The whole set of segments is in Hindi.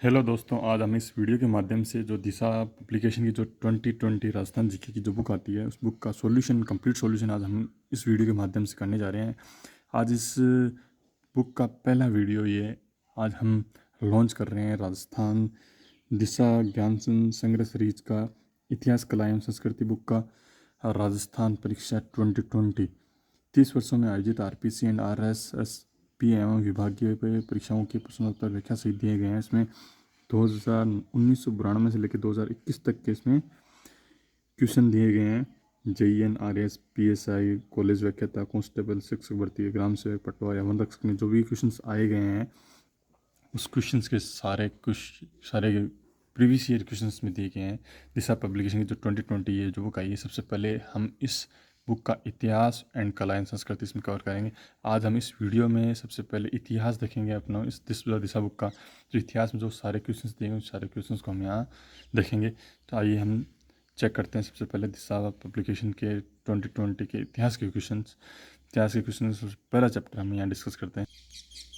हेलो दोस्तों, आज हम इस वीडियो के माध्यम से जो दिशा पब्लिकेशन की जो 2020 राजस्थान जीके की जो बुक आती है उस बुक का सॉल्यूशन, कंप्लीट सॉल्यूशन आज हम इस वीडियो के माध्यम से करने जा रहे हैं। आज इस बुक का पहला वीडियो ये आज हम लॉन्च कर रहे हैं। राजस्थान दिशा ज्ञान संग्रह सीरीज का इतिहास, कला एवं संस्कृति बुक का राजस्थान परीक्षा 2020 30 वर्षों में आयोजित आरपीसी एंड आरएसएसपी एवं विभागीय परीक्षाओं के प्रश्नोत्तर व्याख्या सहित दिए गए हैं। इसमें 1992 से लेकर 2021 तक के इसमें क्वेश्चन दिए गए हैं। JEN RS PSI कॉलेज व्याख्याता, कांस्टेबल, शिक्षक भर्ती, ग्राम सेवक, पटवा या वन रक्षक में जो भी क्वेश्चंस आए गए हैं उस क्वेश्चंस के सारे प्रीवियस ईयर क्वेश्चंस में दिए गए हैं। दिशा पब्लिकेशन की जो 2020 ये जो बुक आई है, सबसे पहले हम इस बुक का इतिहास एंड कला एंड संस्कृति इसमें कवर करेंगे। आज हम इस वीडियो में सबसे पहले इतिहास देखेंगे अपना इस दिशा बुक का। जो इतिहास में जो सारे क्वेश्चंस दिए गए उस सारे क्वेश्चंस को हम यहाँ देखेंगे। तो आइए हम चेक करते हैं सबसे पहले दिशा पब्लिकेशन के 2020 के इतिहास के क्वेश्चंस। सबसे पहला चैप्टर हम यहाँ डिस्कस करते हैं।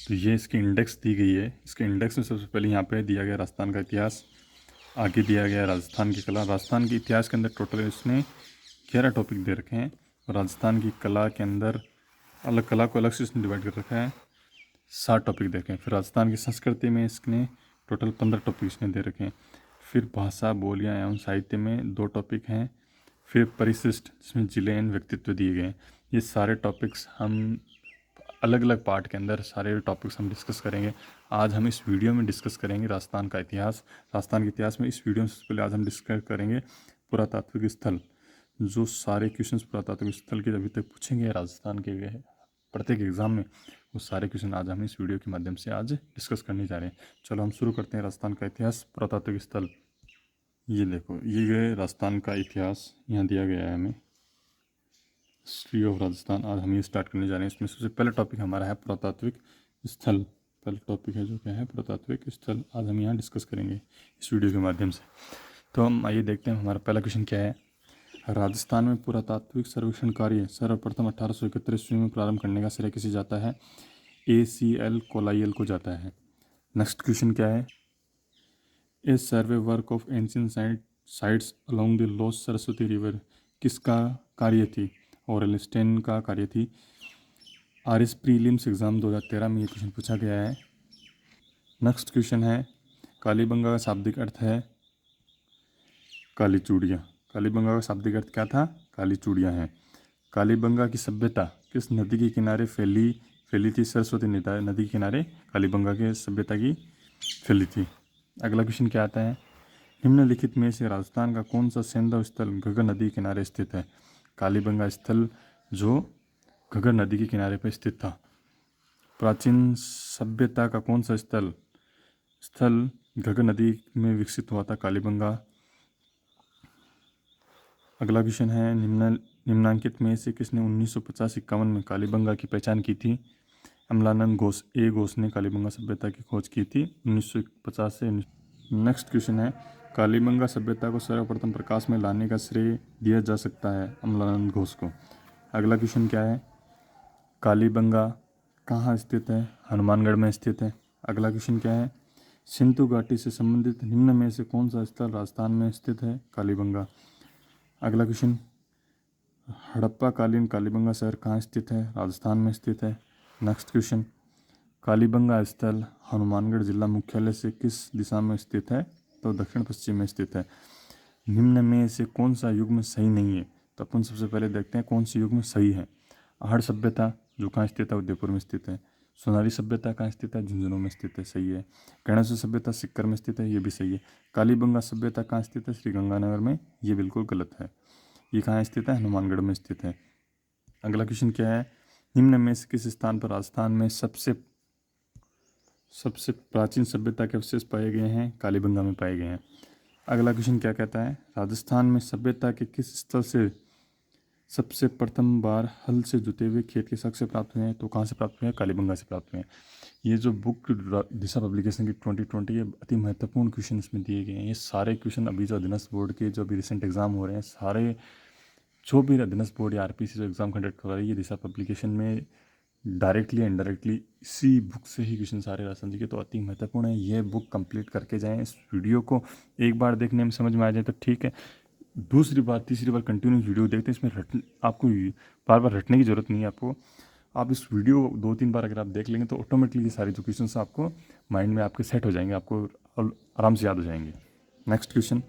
तो ये इसकी इंडेक्स दी गई है। इसके इंडेक्स में सबसे पहले यहाँ पे दिया गया राजस्थान का इतिहास, आगे दिया गया राजस्थान की कला। राजस्थान के इतिहास के अंदर टोटल इसने 11 टॉपिक दे रखे हैं और राजस्थान की कला के अंदर कला को अलग से इसने डिवाइड कर रखा है, 7 टॉपिक दे रखे हैं। फिर राजस्थान की संस्कृति में इसने टोटल 15 टॉपिक इसने दे रखे हैं। फिर भाषा, बोलियाँ एवं साहित्य में 2 टॉपिक हैं। फिर परिशिष्ट जिसमें जिले एवं व्यक्तित्व दिए गए हैं। ये सारे टॉपिक्स हम अलग अलग पार्ट के अंदर सारे टॉपिक्स हम डिस्कस करेंगे। आज हम इस वीडियो में डिस्कस करेंगे राजस्थान का इतिहास। राजस्थान के इतिहास में इस वीडियो में सबसे पहले आज हम डिस्कस करेंगे पुरातात्विक स्थल। जो सारे क्वेश्चंस पुरातात्विक स्थल के अभी तक पूछेंगे राजस्थान के प्रत्येक एग्जाम में, वो सारे क्वेश्चन आज हम इस वीडियो के माध्यम से आज डिस्कस करने जा रहे हैं। चलो हम शुरू करते हैं राजस्थान का इतिहास, पुरातात्विक स्थल। ये देखो, ये राजस्थान का इतिहास यहाँ दिया गया है हमें, हिस्ट्री ऑफ राजस्थान। आज हम ये स्टार्ट करने जा रहे हैं। इसमें सबसे पहला टॉपिक हमारा है पुरातात्विक स्थल। पहला टॉपिक है जो क्या है, पुरातात्विक स्थल। आज हम यहाँ डिस्कस करेंगे इस वीडियो के माध्यम से। तो हम आइए देखते हैं हमारा पहला क्वेश्चन क्या है। राजस्थान में पुरातात्विक सर्वेक्षण कार्य सर्वप्रथम 1831 ईस्वी में प्रारंभ करने का श्रेय किसे जाता है? ACL कोलाइल को जाता है। नेक्स्ट क्वेश्चन क्या है? A survey work of ancient sites along the lost Saraswati river किसका कार्य थी? और स्टेन का कार्य थी। RS प्रीलिम्स एग्ज़ाम 2013 में ये क्वेश्चन पूछा गया है। नेक्स्ट क्वेश्चन है, कालीबंगा का शाब्दिक अर्थ है काली चूड़ियाँ। कालीबंगा का शाब्दिक अर्थ क्या था? काली चूड़ियाँ हैं। कालीबंगा की सभ्यता किस नदी के किनारे फैली थी? सरस्वती नदी के किनारे कालीबंगा की सभ्यता की फैली थी। अगला क्वेश्चन क्या आता है? निम्नलिखित में से राजस्थान का कौन सा सैंधव स्थल घग्गर नदी के किनारे स्थित है? कालीबंगा स्थल जो घग्गर नदी के किनारे पर स्थित था। प्राचीन सभ्यता का कौन सा स्थल घग्गर नदी में विकसित हुआ था? कालीबंगा। अगला क्वेश्चन है, निम्नांकित में से किसने 1950-51 में कालीबंगा की पहचान की थी? अमलानंद घोष ने कालीबंगा सभ्यता की खोज की थी 1950 से। नेक्स्ट क्वेश्चन है, कालीबंगा सभ्यता को सर्वप्रथम प्रकाश में लाने का श्रेय दिया जा सकता है अमलानंद घोष को। अगला क्वेश्चन क्या है? कालीबंगा कहाँ स्थित है? हनुमानगढ़ में स्थित है। अगला क्वेश्चन क्या है? सिंधु घाटी से संबंधित निम्न में से कौन सा स्थल राजस्थान में स्थित है? कालीबंगा। अगला क्वेश्चन, हड़प्पा कालीन कालीबंगा शहर कहाँ स्थित है? राजस्थान में स्थित है। नेक्स्ट क्वेश्चन, कालीबंगा स्थल हनुमानगढ़ जिला मुख्यालय से किस दिशा में स्थित है? तो दक्षिण पश्चिम में स्थित है। निम्न में से कौन सा युग्म सही नहीं है? तो अपन सबसे पहले देखते हैं कौन सी युग्म सही है। आहड़ सभ्यता जो कहाँ स्थित है? उदयपुर में स्थित है। सोनारी सभ्यता कहाँ स्थित है? झुंझुनू में स्थित है, सही है। गणेश सभ्यता सिक्कर में स्थित है, ये भी सही है। कालीबंगा सभ्यता कहाँ स्थित है? श्रीगंगानगर में, ये बिल्कुल गलत है। ये कहाँ स्थित है? हनुमानगढ़ में स्थित है। अगला क्वेश्चन क्या है? निम्न में से किस स्थान पर राजस्थान में सबसे प्राचीन सभ्यता के अवशेष पाए गए हैं? कालीबंगा में पाए गए हैं। अगला क्वेश्चन क्या कहता है? राजस्थान में सभ्यता के किस स्थल से सबसे प्रथम बार हल से जुते हुए खेत के साक्ष्य प्राप्त हुए हैं? तो कहाँ से प्राप्त हुए हैं? कालीबंगा से प्राप्त हुए हैं। ये जो बुक दिशा पब्लिकेशन की 2020 ये अति महत्वपूर्ण क्वेश्चन इसमें दिए गए हैं। ये सारे क्वेश्चन अभी जो अधीनस्थ बोर्ड के जो अभी रिसेंट एग्जाम हो रहे हैं, सारे जो भी अधीनस्थ बोर्ड या आरपीसी जो एग्ज़ाम कंडक्ट कर रही है, दिशा पब्लिकेशन में डायरेक्टली इनडायरेक्टली इसी बुक से ही क्वेश्चन सारे राजस्थान जी के, तो अति महत्वपूर्ण है। ये बुक कंप्लीट करके जाएं। इस वीडियो को एक बार देखने में समझ में आ जाए तो ठीक है, दूसरी बार तीसरी बार कंटिन्यूस वीडियो देखते हैं। इसमें आपको बार बार रटने की ज़रूरत नहीं है। आपको आप इस वीडियो 2-3 बार अगर आप देख लेंगे तो ऑटोमेटिकली ये सारे जो क्वेश्चन आपको माइंड में आपके सेट हो जाएंगे, आपको आराम से याद हो जाएंगे। नेक्स्ट क्वेश्चन,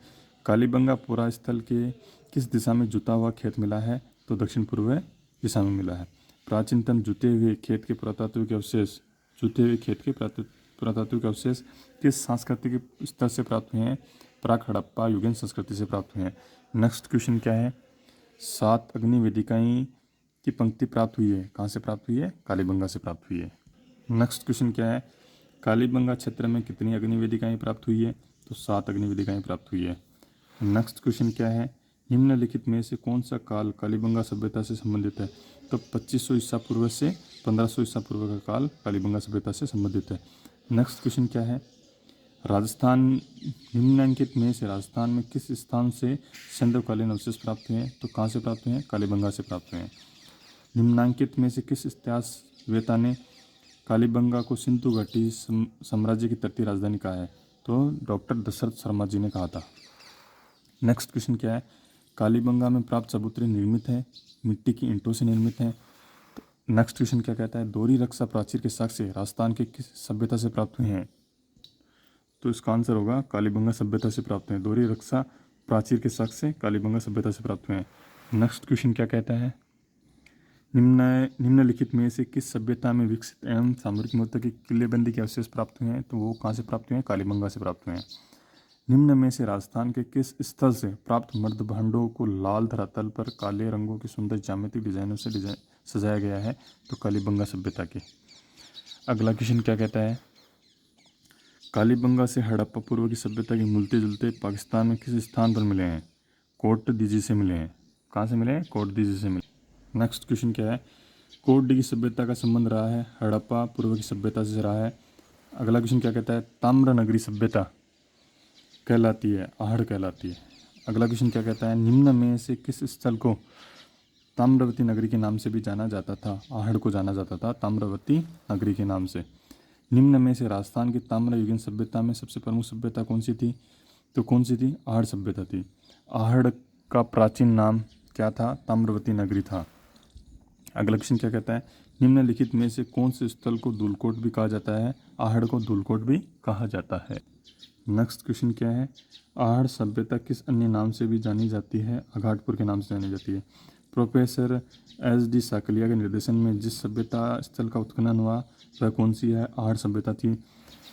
कालीबंगा पुरा स्थल के किस दिशा में जुता हुआ खेत मिला है? तो दक्षिण पूर्व दिशा में मिला है। प्राचीनतम जुते हुए खेत के पुरातात्विक अवशेष किस सांस्कृतिक स्तर से प्राप्त हुए हैं? प्राक हड़प्पा युगीन संस्कृति से प्राप्त हुए हैं। नेक्स्ट क्वेश्चन क्या है? 7 अग्नि वेदिकाएं की पंक्ति प्राप्त हुई है, कहाँ से प्राप्त हुई है? कालीबंगा से प्राप्त हुई है। नेक्स्ट क्वेश्चन क्या है? कालीबंगा क्षेत्र में कितनी अग्नि वेदिकाएं प्राप्त हुई है? तो 7 अग्नि वेदिकाएं प्राप्त हुई है। नेक्स्ट क्वेश्चन क्या है? निम्नलिखित में से कौन सा काल कालीबंगा सभ्यता से संबंधित है? तो 2500 ईसा पूर्व से 1500 ईसा पूर्व का काल कालीबंगा सभ्यता से संबंधित है। नेक्स्ट क्वेश्चन क्या है? राजस्थान निम्नलिखित में से राजस्थान में किस स्थान से संध्याकालीन अवशेष प्राप्त हुए हैं? तो कहाँ से प्राप्त हुए हैं? कालीबंगा से प्राप्त हुए हैं। निम्नांकित में से किस इतिहासवेता ने कालीबंगा को सिंधु घाटी साम्राज्य की तटीय राजधानी कहा है? तो डॉक्टर दशरथ शर्मा जी ने कहा था। नेक्स्ट क्वेश्चन क्या है? कालीबंगा में प्राप्त चबूतरे निर्मित है, मिट्टी की ईंटों से निर्मित है। तो नेक्स्ट क्वेश्चन क्या कहता है? दोहरी रक्षा प्राचीर के साक्ष्य राजस्थान के किस सभ्यता से प्राप्त हुए हैं? तो इसका आंसर होगा कालीबंगा सभ्यता से प्राप्त हुए। दोहरी रक्षा प्राचीर के साक्ष्य कालीबंगा सभ्यता से प्राप्त हुए हैं। नेक्स्ट क्वेश्चन क्या कहता है? निम्नलिखित में से किस सभ्यता में विकसित एवं सामरिक महत्व की किलेबंदी के अवशेष प्राप्त हुए हैं? तो वो कहाँ से प्राप्त हुए हैं? कालीबंगा से प्राप्त हुए हैं। निम्न में से राजस्थान के किस स्थल से प्राप्त मर्द भांडों को लाल धरातल पर काले रंगों की सुंदर ज्यामितिक डिजाइनों से सजाया गया है? तो कालीबंगा सभ्यता के। अगला क्वेश्चन क्या कहता है? कालीबंगा से हड़प्पा पूर्व की सभ्यता के मिलते जुलते पाकिस्तान में किस स्थान पर मिले हैं? कोट दीजी से मिले हैं। कहाँ से मिले हैं? कोट दीजी से मिले। नेक्स्ट क्वेश्चन क्या है? कोट डी की सभ्यता का संबंध रहा है हड़प्पा पूर्व की सभ्यता से रहा है। अगला क्वेश्चन क्या कहता है? ताम्र नगरी सभ्यता कहलाती है, आहड़ कहलाती है। अगला क्वेश्चन क्या कहता है? निम्न में से किस स्थल को ताम्रवती नगरी के नाम से भी जाना जाता था? आहड़ को जाना जाता था ताम्रवती नगरी के नाम से। निम्न में से राजस्थान की ताम्रयुगीन सभ्यता में सबसे प्रमुख सभ्यता कौन सी थी? तो कौन सी थी? आहड़ सभ्यता थी। आहड़ का प्राचीन नाम क्या था? ताम्रवती नगरी था। अगला क्वेश्चन क्या कहता है? निम्नलिखित में से कौन से स्थल को धूलकोट भी कहा जाता है? आहड़ को धूलकोट भी कहा जाता है। नेक्स्ट क्वेश्चन क्या है? आहड़ सभ्यता किस अन्य नाम से भी जानी जाती है? अघाटपुर के नाम से जानी जाती है। प्रोफेसर SD साकलिया के निर्देशन में जिस सभ्यता स्थल का उत्खनन हुआ वह कौन सी है? आहड़ सभ्यता थी।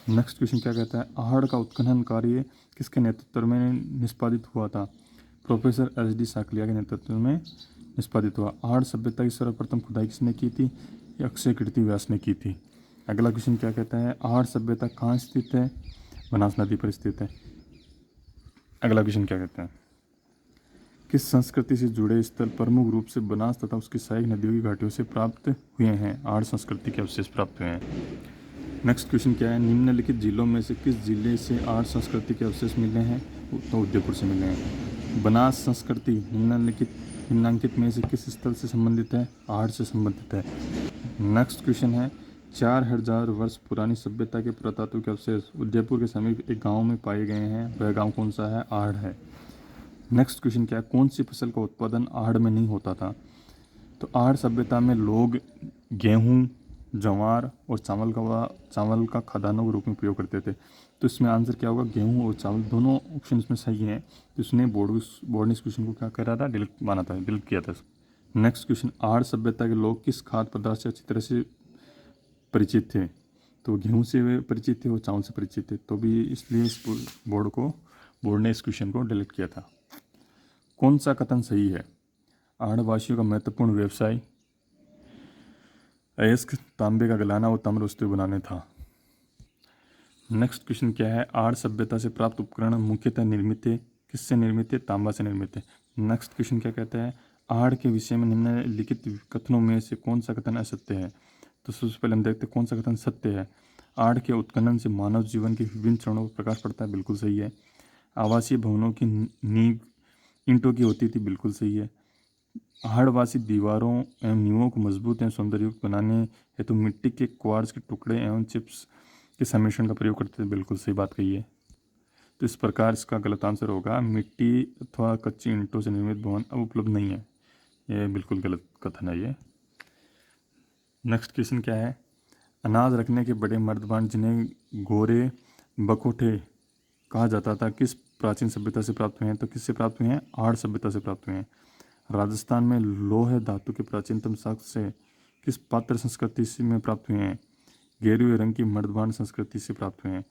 नेक्स्ट क्वेश्चन क्या कहता है? आहड़ का उत्खनन कार्य किसके नेतृत्व में निष्पादित हुआ था? प्रोफेसर SD साकलिया के नेतृत्व में निष्पादित हुआ। आहड़ सभ्यता की सर्वप्रथम खुदाई किसने की थी? अक्षय कीर्ति व्यास ने की थी। अगला क्वेश्चन क्या कहता है? आहड़ सभ्यता कहाँ स्थित है? बनास नदी पर स्थित है। अगला क्वेश्चन क्या कहता है? किस संस्कृति से जुड़े स्थल प्रमुख रूप से बनास तथा उसकी सहायक नदियों की घाटियों से प्राप्त हुए हैं? आहड़ संस्कृति के अवशेष प्राप्त हुए हैं। नेक्स्ट क्वेश्चन क्या है? निम्नलिखित जिलों में से किस जिले से आहड़ संस्कृति के अवशेष मिले हैं? तो उदयपुर से मिले हैं। बनास संस्कृति निम्नांकित में से किस स्थल से संबंधित है? आहड़ से संबंधित है। नेक्स्ट क्वेश्चन है 4000 वर्ष पुरानी सभ्यता के पुरातात्विक अवशेष उदयपुर के समीप एक गांव में पाए गए हैं। वह गांव कौन सा है? आहड़ है। नेक्स्ट क्वेश्चन क्या है? कौन सी फसल का उत्पादन आहड़ में नहीं होता था? तो आहड़ सभ्यता में लोग गेहूं, ज्वार और चावल का खाद्यान्नों के रूप में प्रयोग करते थे। तो इसमें आंसर क्या होगा? गेहूं और चावल। दोनों ऑप्शन इसमें सही हैं। तो इसने बोर्ड ने इस क्वेश्चन को क्या करा था? डिलीट किया था। नेक्स्ट क्वेश्चन, आहड़ सभ्यता के लोग किस खाद्य पदार्थ से अच्छी तरह से परिचित थे? तो गेहूं से वे परिचित थे और चावल से परिचित थे। तो भी इसलिए इस बोर्ड ने इस क्वेश्चन को डिलीट किया था। कौन सा कथन सही है? आहड़वासियों का महत्वपूर्ण व्यवसाय अयस्क तांबे का गलाना और ताम्र वस्तु बनाने था। नेक्स्ट क्वेश्चन क्या है? आहड़ सभ्यता से प्राप्त उपकरण मुख्यतः निर्मित थे। किससे निर्मित थे? तांबा से निर्मित थे। नेक्स्ट क्वेश्चन क्या कहता है? आहड़ के विषय में निम्नलिखित कथनों में से कौन सा कथन असत्य है? तो सबसे पहले हम देखते हैं कौन सा कथन सत्य है। आहड़ के उत्खनन से मानव जीवन के विभिन्न चरणों पर प्रकाश पड़ता है। बिल्कुल सही है। आवासीय भवनों की नींव ईंटों की होती थी। बिल्कुल सही है। आहड़वासी दीवारों एवं नींवों को मजबूत एवं सौंदर्ययुक्त बनाने हेतु मिट्टी के क्वार्ट्ज के टुकड़े एवं चिप्स के सम्मिश्रण का प्रयोग करते थे। बिल्कुल सही बात कही है। तो इस प्रकार इसका गलत आंसर होगा मिट्टी अथवा कच्ची ईंटों से निर्मित भवन अब उपलब्ध नहीं है। ये बिल्कुल गलत कथन है ये। नेक्स्ट क्वेश्चन क्या है? अनाज रखने के बड़े मर्दबान जिन्हें गोरे बकोटे कहा जाता था किस प्राचीन सभ्यता से प्राप्त हुए हैं? तो किससे प्राप्त हुए हैं? आहड़ सभ्यता से प्राप्त हुए हैं। राजस्थान में लोह धातु के प्राचीनतम साक्ष्य से किस पात्र संस्कृति से में प्राप्त हुए हैं? गेरुए रंग की मर्दबान संस्कृति से प्राप्त हुए हैं।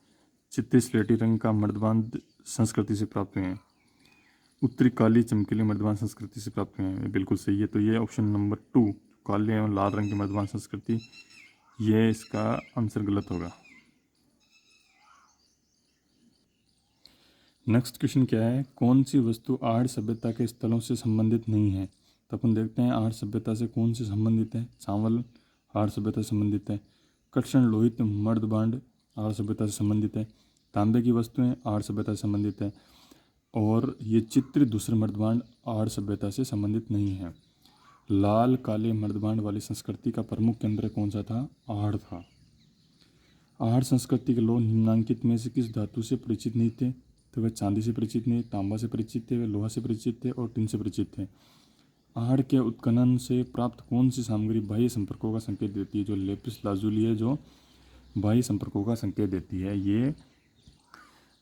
चित्ती स्लेटी रंग का मर्दबान संस्कृति से प्राप्त हुए हैं। उत्तरी काली चमकीली मर्दबान संस्कृति से प्राप्त हुए हैं। बिल्कुल सही है। तो ये ऑप्शन नंबर 2 काले एवं लाल रंग की मर्दबान संस्कृति, ये इसका आंसर गलत होगा। नेक्स्ट क्वेश्चन क्या है? कौन सी वस्तु आहड़ सभ्यता के स्थलों से संबंधित नहीं है? तो अपन देखते हैं आहड़ सभ्यता से कौन से संबंधित है। चावल आहड़ सभ्यता से संबंधित है। कटसन लोहित मर्दबांड आहड़ सभ्यता से संबंधित है। तांबे की वस्तुएं आहड़ सभ्यता से संबंधित है। और ये चित्र दूसरे मर्दबांड आहड़ सभ्यता से संबंधित नहीं है। लाल काले मर्दबांड वाली संस्कृति का प्रमुख केंद्र कौन सा था? आहड़ था। आहड़ संस्कृति के लोग निम्नांकित में से किस धातु से परिचित नहीं थे? तो वे चांदी से परिचित नहीं, तांबा से परिचित थे, वे लोहा से परिचित थे और टिन से परिचित थे। आहड़ के उत्खनन से प्राप्त कौन सी सामग्री बाह्य संपर्कों का संकेत देती है? जो लेपिस लाजुली है जो बाह्य संपर्कों का संकेत देती है ये।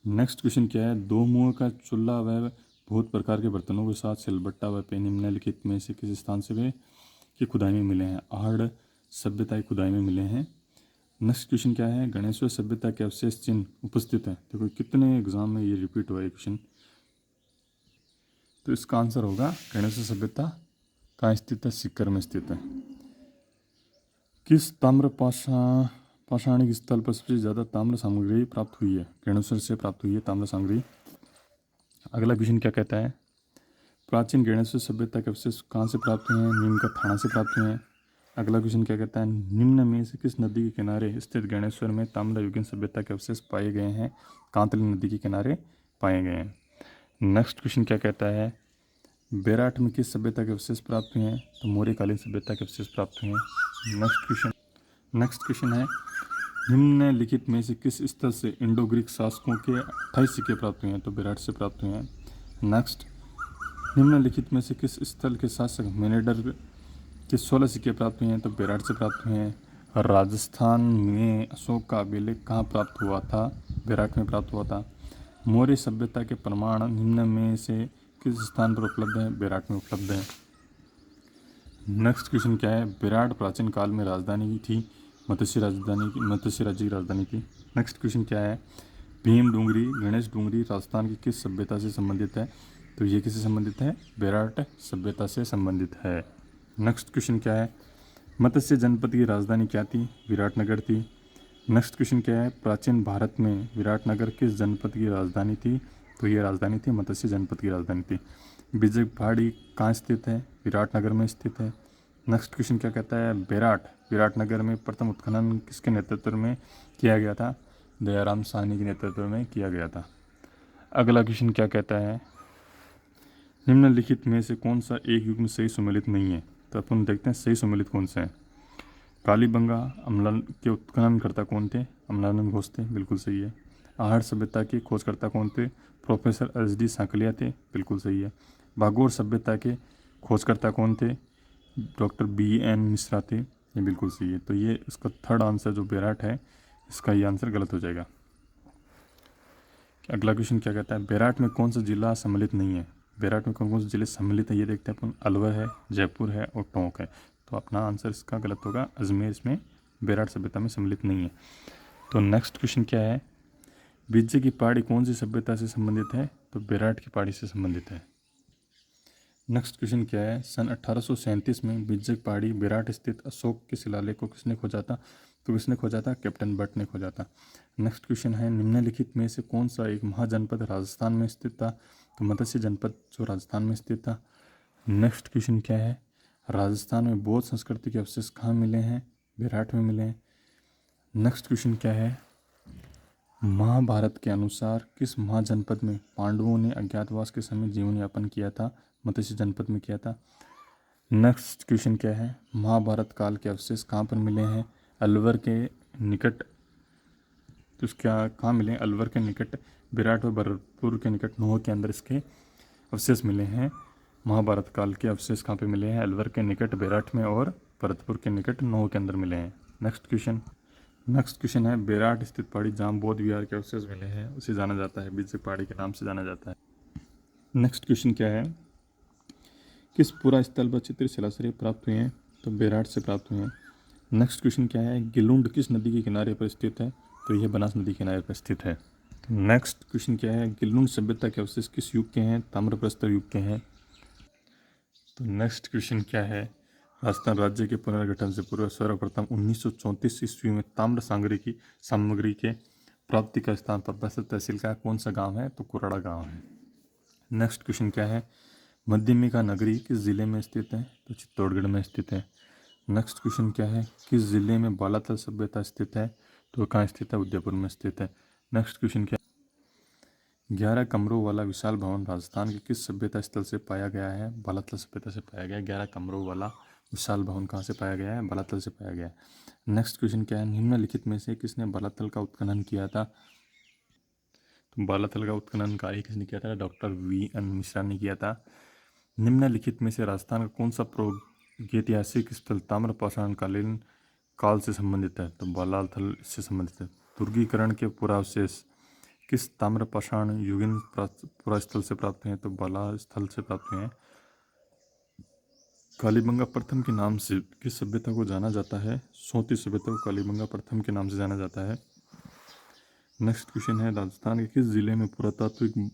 नेक्स्ट क्वेश्चन क्या है? दो मुंह का चूल्हा व बहुत प्रकार के बर्तनों के साथ सिलबट्टा व पेन निम्नलिखित में से किस स्थान से वे की खुदाई में मिले हैं? आहड़ सभ्यता की खुदाई में मिले हैं। नेक्स्ट क्वेश्चन क्या है? गणेश्वर सभ्यता के अवशेष चिन्ह उपस्थित है। देखो कितने एग्जाम में ये रिपीट हुआ है क्वेश्चन। तो इसका आंसर होगा गणेश्वर सभ्यता कहाँ स्थित है? सीकर में स्थित है। किस ताम्र पाषाणिक स्थल पर सबसे ज़्यादा ताम्र सामग्री प्राप्त हुई है? गणेश्वर से प्राप्त हुई है ताम्र सामग्री। अगला क्वेश्चन क्या कहता है? प्राचीन गणेश्वर सभ्यता के अवशेष कहाँ से प्राप्त हुए हैं? नीम का थाना से प्राप्त हुए हैं। अगला क्वेश्चन क्या कहता है? निम्न में से किस नदी के किनारे स्थित गणेश्वर में ताम्रयुगीन सभ्यता के अवशेष पाए गए हैं? कांतली नदी के किनारे पाए गए हैं। नेक्स्ट क्वेश्चन क्या कहता है? बेराट में किस सभ्यता के अवशेष प्राप्त हुए हैं? तो मौर्यकालीन सभ्यता के अवशेष प्राप्त हुए हैं। नेक्स्ट क्वेश्चन है निम्नलिखित में से किस स्थल से इंडो ग्रीक शासकों के 28 सिक्के प्राप्त हुए हैं? तो बेराट से प्राप्त हुए हैं। नेक्स्ट, निम्नलिखित में से किस स्थल के शासक मेनेंडर के 16 सिक्के प्राप्त हुए हैं? तो बेराट से प्राप्त हुए हैं। राजस्थान में अशोक का अभिलेख कहाँ प्राप्त हुआ था? बेराट में प्राप्त हुआ था। मौर्य सभ्यता के प्रमाण निम्न में से किस स्थान पर उपलब्ध है? बेराट में उपलब्ध है। नेक्स्ट क्वेश्चन क्या है? बेराट प्राचीन काल में राजधानी थी, मत्स्य राज्य की राजधानी थी। नेक्स्ट क्वेश्चन क्या है? भीम डूंगरी गणेश डूंगरी राजस्थान की किस सभ्यता से संबंधित है? तो ये किससे संबंधित है? बेराट सभ्यता से संबंधित है। नेक्स्ट क्वेश्चन क्या है? मत्स्य जनपद की राजधानी क्या थी? विराटनगर थी। नेक्स्ट क्वेश्चन क्या है? प्राचीन भारत में विराटनगर किस जनपद की राजधानी थी? तो ये राजधानी थी मत्स्य जनपद की राजधानी थी। विजय पहाड़ी कहाँ स्थित है? विराटनगर में स्थित है। नेक्स्ट क्वेश्चन क्या कहता है? विराटनगर में प्रथम उत्खनन किसके नेतृत्व में किया गया था? दयाराम साहनी के नेतृत्व में किया गया था। अगला क्वेश्चन क्या कहता है? निम्नलिखित में से कौन सा एक युग में सही सुमेलित नहीं है? तो अपन देखते हैं सही सुमेलित कौन सा है। कालीबंगा अम्लान के उत्खननकर्ता कौन थे? अमलानंद घोष थे, बिल्कुल सही है। आहड़ सभ्यता के खोजकर्ता कौन थे? Professor SD. सांकलिया थे, बिल्कुल सही है। भागोर सभ्यता के खोजकर्ता कौन थे? Doctor B.N. मिश्रा थे, ये बिल्कुल सही है। तो ये इसका थर्ड आंसर जो बेराट है, इसका ये आंसर गलत हो जाएगा। अगला क्वेश्चन क्या कहता है? बेराट में कौन सा जिला सम्मिलित नहीं है? बेराट में कौन कौन से जिले सम्मिलित है ये देखते हैं अपन। अलवर है, जयपुर है और टोंक है। तो अपना आंसर इसका गलत होगा। अजमेर इसमें बेराट सभ्यता में सम्मिलित नहीं है। तो नेक्स्ट क्वेश्चन क्या है? विजय की पहाड़ी कौन सी सभ्यता से संबंधित है? तो बेराट की पहाड़ी से संबंधित है। नेक्स्ट क्वेश्चन क्या है? सन 1837 में विजय पहाड़ी बेराट स्थित अशोक के शिलालेख को किसने खोजा था? तो किसने खोजा था? कैप्टन बट ने खोजा था। नेक्स्ट क्वेश्चन है निम्नलिखित में से कौन सा एक महाजनपद राजस्थान में स्थित था? तो मत्स्य जनपद जो राजस्थान में स्थित था। नेक्स्ट क्वेश्चन क्या है? राजस्थान में बौद्ध संस्कृति के अवशेष कहाँ मिले हैं? बेराट में मिले हैं। नेक्स्ट क्वेश्चन क्या है? महाभारत के अनुसार किस महाजनपद में पांडवों ने अज्ञातवास के समय जीवन यापन किया था? मत्स्य जनपद में किया था। नेक्स्ट क्वेश्चन क्या है, महाभारत काल के अवशेष कहाँ पर मिले हैं? अलवर के निकट, तो क्या कहाँ मिले हैं? अलवर के निकट, विराट व भरतपुर के निकट, नोह के अंदर इसके अवशेष मिले हैं। महाभारत काल के अवशेष कहाँ पे मिले हैं? अलवर के निकट, बेराट में और भरतपुर के निकट, नोह के अंदर मिले हैं। नेक्स्ट क्वेश्चन है, बेराट स्थित पहाड़ी जहाँ बौद्ध विहार के अवशेष मिले हैं उसे जाना जाता है, बीजे पहाड़ी के नाम से जाना जाता है। नेक्स्ट क्वेश्चन क्या है, किस पूरा स्थल पर चित्र शिलाश्रय प्राप्त हुए हैं? तो बेराट से प्राप्त हुए हैं। नेक्स्ट क्वेश्चन क्या है, गिलुंड किस नदी के किनारे पर स्थित है? तो यह बनास नदी के किनारे पर स्थित है। नेक्स्ट क्वेश्चन क्या है, गिलुंड सभ्यता के अवशेष किस युग के हैं? ताम्रप्रस्तर युग के हैं। तो नेक्स्ट क्वेश्चन क्या है, राजस्थान राज्य के पुनर्गठन से पूर्व सर्वप्रथम 1934 ईस्वी में ताम्र सामग्री के प्राप्ति का स्थान परबसर तहसील का कौन सा गांव है? तो कुराड़ा गांव है। नेक्स्ट क्वेश्चन क्या है, मध्यमिका नगरी किस जिले में स्थित है? तो चित्तौड़गढ़ में स्थित है। नेक्स्ट क्वेश्चन क्या है, किस जिले में बालातल सभ्यता स्थित है? तो कहाँ स्थित है? उदयपुर में स्थित है। नेक्स्ट क्वेश्चन क्या, 11 कमरों वाला विशाल भवन राजस्थान के किस सभ्यता स्थल से पाया गया है? बालातल सभ्यता से पाया गया है। 11 कमरों वाला विशाल भवन कहाँ से पाया गया है? बालातल से पाया गया है। नेक्स्ट क्वेश्चन क्या है, निम्नलिखित में से किसने बालातल का उत्खनन किया था? तो बालातल का उत्खनन कार्य किसने किया था? Doctor V.N. मिश्रा ने किया था। निम्नलिखित में से राजस्थान का कौन सा प्रागैतिहासिक स्थल ताम्रपाषाण कालीन काल से संबंधित है? तो बालाथल से संबंधित है। तुर्गीकरण के पुरावशेष किस ताम्रपाषाण युगीन पुरास्थल से प्राप्त हैं? तो बाला स्थल से प्राप्त हुए हैं। कालीबंगा प्रथम के नाम से किस सभ्यता को जाना जाता है? सोती सभ्यता को कालीबंगा प्रथम के नाम से जाना जाता है। नेक्स्ट क्वेश्चन है, राजस्थान के किस जिले में पुरातात्विक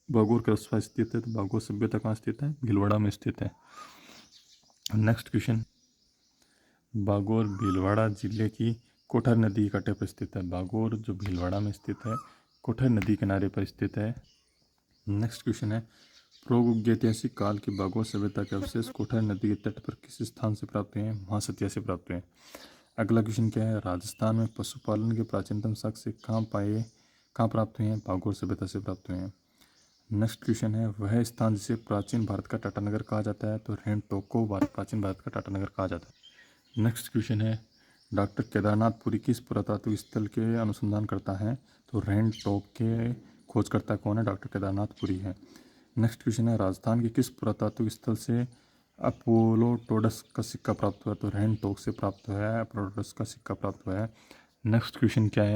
बागोर कस्बा स्थित है? तो बागोर सभ्यता कहाँ स्थित है? भीलवाड़ा में स्थित है। नेक्स्ट क्वेश्चन, बागोर भीलवाड़ा जिले की कोठर नदी के कांटे पर स्थित है। बागोर जो भीलवाड़ा में स्थित है, कोठर नदी किनारे पर स्थित है। नेक्स्ट क्वेश्चन है, प्रागैतिहासिक काल की बागोर सभ्यता के अवशेष कोठर नदी के तट पर किस स्थान से प्राप्त हुए हैं? महासतिया से प्राप्त हुए हैं। अगला क्वेश्चन क्या है, राजस्थान में पशुपालन के प्राचीनतम साक्ष्य कहाँ प्राप्त हुए हैं? बागोर सभ्यता से प्राप्त हुए हैं। नेक्स्ट क्वेश्चन है, वह स्थान जिसे प्राचीन भारत का टाटानगर कहा जाता है? तो रेंटोक को प्राचीन भारत का टाटानगर कहा जाता है। नेक्स्ट क्वेश्चन है, डॉक्टर केदारनाथपुरी किस पुरातात्विक स्थल के अनुसंधान करता है? तो रेंटोक के खोजकर्ता कौन है? डॉक्टर केदारनाथपुरी है। नेक्स्ट क्वेश्चन है, राजस्थान के किस पुरातात्विक स्थल से अपोलोटोडस का सिक्का प्राप्त हुआ? तो रेंटोक से प्राप्त हुआ है, अपोलोटोडस का सिक्का प्राप्त हुआ है। नेक्स्ट क्वेश्चन क्या है,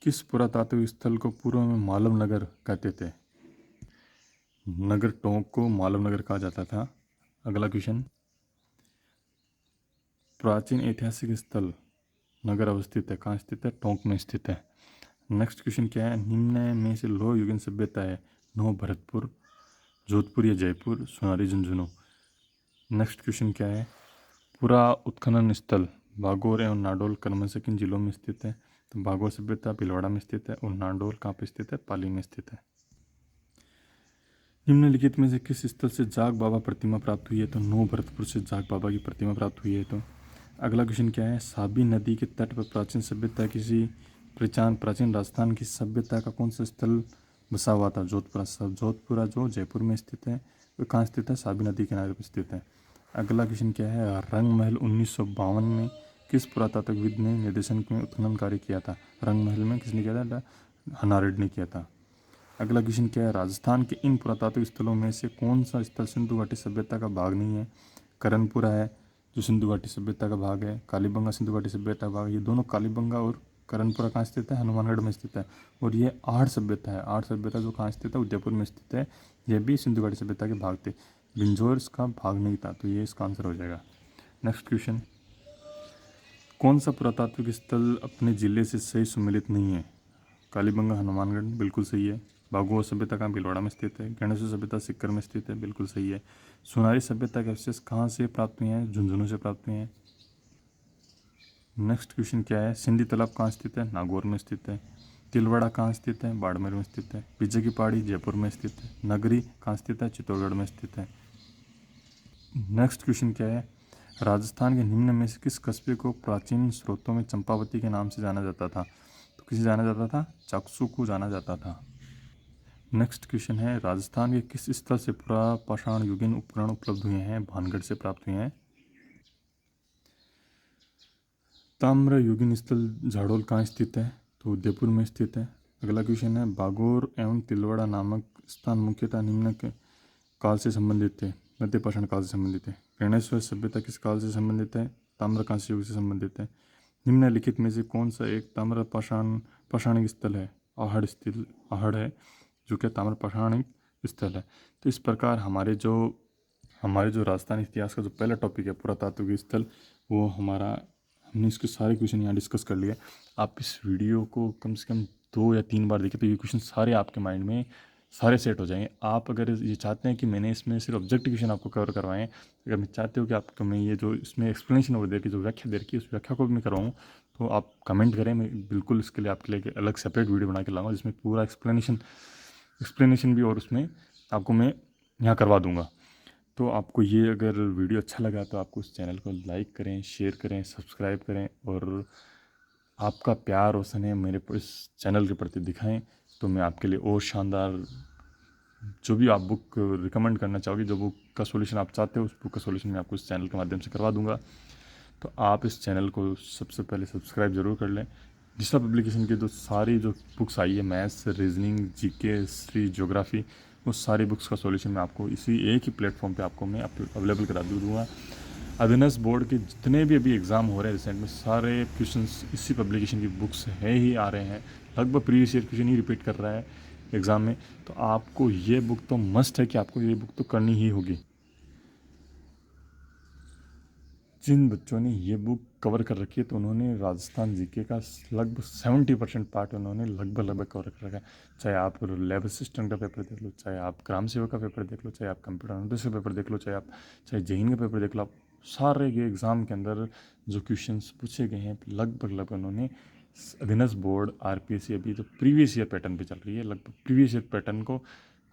किस पुरातात्विक स्थल को पूर्व में मालव नगर कहते थे? नगर टोंक को मालव नगर कहा जाता था। अगला क्वेश्चन, प्राचीन ऐतिहासिक स्थल नगर अवस्थित है, कहाँ स्थित है? टोंक में स्थित है। नेक्स्ट क्वेश्चन क्या है, निम्न में से लोह युगीन सभ्यता है? नौ भरतपुर, जोधपुर या जयपुर, सोनारी झुंझुनू। नेक्स्ट क्वेश्चन क्या है, पूरा उत्खनन स्थल बागोर एवं नाडोल क्रमशः किन जिलों में स्थित है? तो बागोर सभ्यता भीलवाड़ा में स्थित है और नाडोल कहाँ पे स्थित है? पाली में स्थित है। निम्नलिखित में से किस स्थल से जाग बाबा प्रतिमा प्राप्त हुई है? तो नौ भरतपुर से जाग बाबा की प्रतिमा प्राप्त हुई है। तो अगला क्वेश्चन क्या है, साबी नदी के तट पर प्राचीन सभ्यता किसी प्राचीन राजस्थान की सभ्यता का कौन सा स्थल बसा हुआ था? जोधपुरा जो जयपुर में स्थित है, वो कहाँ स्थित है? साबी नदी किनारे पर स्थित है। अगला क्वेश्चन क्या है, रंग महल 1952 में किस पुरातात्विकविद ने निर्देशन में उत्खनन कार्य किया था? रंग महल में किसने किया था? हनारेड ने किया था। अगला क्वेश्चन क्या है, राजस्थान के इन पुरातात्विक स्थलों में से कौन सा स्थल सिंधु घाटी सभ्यता का भाग नहीं है? करणपुरा है जो सिंधु घाटी सभ्यता का भाग है, कालीबंगा सिंधु घाटी सभ्यता का भाग है। ये दोनों कालीबंगा और करणपुरा कहाँ स्थित है? हनुमानगढ़ में स्थित है। और ये आठ सभ्यता है, आठ सभ्यता जो कहाँ स्थित है? उदयपुर में स्थित है। यह भी सिंधु घाटी सभ्यता के भाग थे, बिंजोर इसका भाग नहीं था, तो ये इसका आंसर हो जाएगा। नेक्स्ट क्वेश्चन, कौन सा पुरातात्विक स्थल अपने जिले से सही सम्मिलित नहीं है? कालीबंगा हनुमानगढ़ बिल्कुल सही है। बागोर सभ्यता कहाँ? भीलवाड़ा में स्थित है। गणेश सभ्यता सिक्कर में स्थित है, बिल्कुल सही है। सोनारी सभ्यता के अवशेष कहाँ से प्राप्त हुए हैं? झुंझुनू से प्राप्त हुए हैं। नेक्स्ट क्वेश्चन क्या है, सिंधी तालाब कहाँ स्थित है? नागौर में स्थित है। तिलवाड़ा कहाँ स्थित है? बाड़मेर में स्थित है। बीजे की पहाड़ी जयपुर में स्थित है। नगरी कहाँ स्थित है? चित्तौड़गढ़ में स्थित है। नेक्स्ट क्वेश्चन क्या है, राजस्थान के निम्न में से किस कस्बे को प्राचीन स्रोतों में चंपावती के नाम से जाना जाता था? तो किसे जाना जाता था? चाकसू को जाना जाता था। नेक्स्ट क्वेश्चन है, राजस्थान के किस स्थल से पुरा पाषाण युगीन उपकरण उपलब्ध हुए हैं? भानगढ़ से प्राप्त हुए हैं। ताम्र युगीन स्थल झाड़ोल कहाँ स्थित है? तो उदयपुर में स्थित है। अगला क्वेश्चन है, बागोर एवं तिलवाड़ा नामक स्थान मुख्यतः निम्न के काल से संबंधित थे? मध्य पाषाण काल से संबंधित है। गणेश्वर सभ्यता किस काल से संबंधित है? ताम्र कांस्य युग से संबंधित है। निम्नलिखित में से कौन सा एक ताम्र पाषाणिक स्थल है? आहड़ है, जो कि ताम्र पाषाणिक स्थल है। तो इस प्रकार हमारे जो राजस्थान इतिहास का जो पहला टॉपिक है पुरातात्विक स्थल, वो हमने इसके सारे क्वेश्चन यहाँ डिस्कस कर लिए। आप इस वीडियो को कम से कम 2 या 3 बार देखें तो ये क्वेश्चन सारे आपके माइंड में सारे सेट हो जाएंगे। आप अगर ये चाहते हैं कि मैंने इसमें सिर्फ ऑब्जेक्टिव क्वेश्चन आपको कवर करवाएं, अगर मैं चाहते हो कि आपको मैं ये जो इसमें एक्सप्लेनेशन ओवर दे की जो व्याख्या दे रखी है उस व्याख्या को भी मैं करवाऊँ, तो आप कमेंट करें। मैं बिल्कुल इसके लिए आपके लिए एक अलग सेपरेट वीडियो बना के लाऊंगा जिसमें पूरा एक्सप्लेनेशन भी और उसमें आपको मैं यहाँ करवा दूँगा। तो आपको ये अगर वीडियो अच्छा लगा तो आपको उस चैनल को लाइक करें, शेयर करें, सब्सक्राइब करें और आपका प्यार और स्नेह मेरे इस चैनल के प्रति दिखाएं, तो मैं आपके लिए और शानदार जो भी आप बुक रिकमेंड करना चाहोगे, जो बुक का सॉल्यूशन आप चाहते हो, उस बुक का सॉल्यूशन मैं आपको इस चैनल के माध्यम से करवा दूंगा। तो आप इस चैनल को सबसे पहले सब्सक्राइब ज़रूर कर लें। दिशा पब्लिकेशन की सारी जो बुक्स आई है, maths, reasoning, GK, history, geography, वो सारी बुक्स का सॉल्यूशन मैं आपको इसी एक ही प्लेटफॉर्म पे आपको मैं अवेलेबल करा दूँगा। अविनाश बोर्ड के जितने भी अभी एग्ज़ाम हो रहे हैं रिसेंट में, सारे क्वेश्चंस इसी पब्लिकेशन की बुक्स है ही आ रहे हैं। लगभग प्रीवियस ईयर क्वेश्चन ही रिपीट कर रहा है एग्ज़ाम में। तो आपको ये बुक तो मस्ट है कि आपको ये बुक तो करनी ही होगी। जिन बच्चों ने ये बुक कवर कर रखी है तो उन्होंने राजस्थान जीके का लगभग 70% पार्ट उन्होंने लगभग कवर कर रखा है। चाहे आप लैब असिस्टेंट का पेपर देख लो, चाहे आप ग्राम सेवक का पेपर देख लो, चाहे आप कंप्यूटर अनलिस्ट का पेपर देख लो, चाहे जेईई का पेपर देख लो, आप सारे ये एग्ज़ाम के अंदर जो क्वेश्चंस पूछे गए हैं लगभग उन्होंने अविनाश बोर्ड आरपीएससी अभी तो प्रीवियस ईयर पैटर्न पे चल रही है, लगभग प्रीवियस ईयर पैटर्न को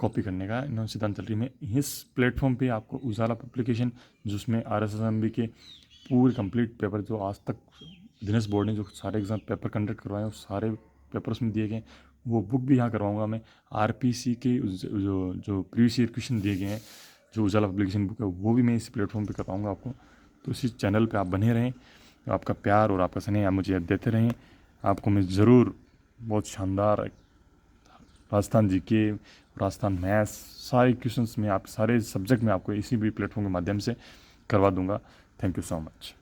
कॉपी करने का इन्होंने सिद्धांत चल रही है। इस प्लेटफॉर्म पे आपको उजाला पब्लिकेशन जिसमें RSSMB के पूरे कंप्लीट पेपर जो आज तक दिनेश बोर्ड ने जो सारे एग्जाम पेपर कंडक्ट करवाए हैं, सारे पेपर उसमें दिए गए, वो बुक भी यहाँ करवाऊँगा मैं। RPC के जो प्रीवियस ईयर क्वेश्चन दिए गए हैं, जो उजाला पब्लिकेशन बुक है, वो भी मैं इस प्लेटफॉर्म पे करवाऊँगा आपको। तो इसी चैनल पे आप बने रहें, आपका प्यार और आपका स्नेह आप मुझे देते रहें। आपको मैं ज़रूर बहुत शानदार राजस्थान जीके, राजस्थान मैथ्स, सारे क्वेश्चंस में आप सारे सब्जेक्ट में आपको इसी भी प्लेटफॉर्म के माध्यम से करवा दूंगा। Thank you so much.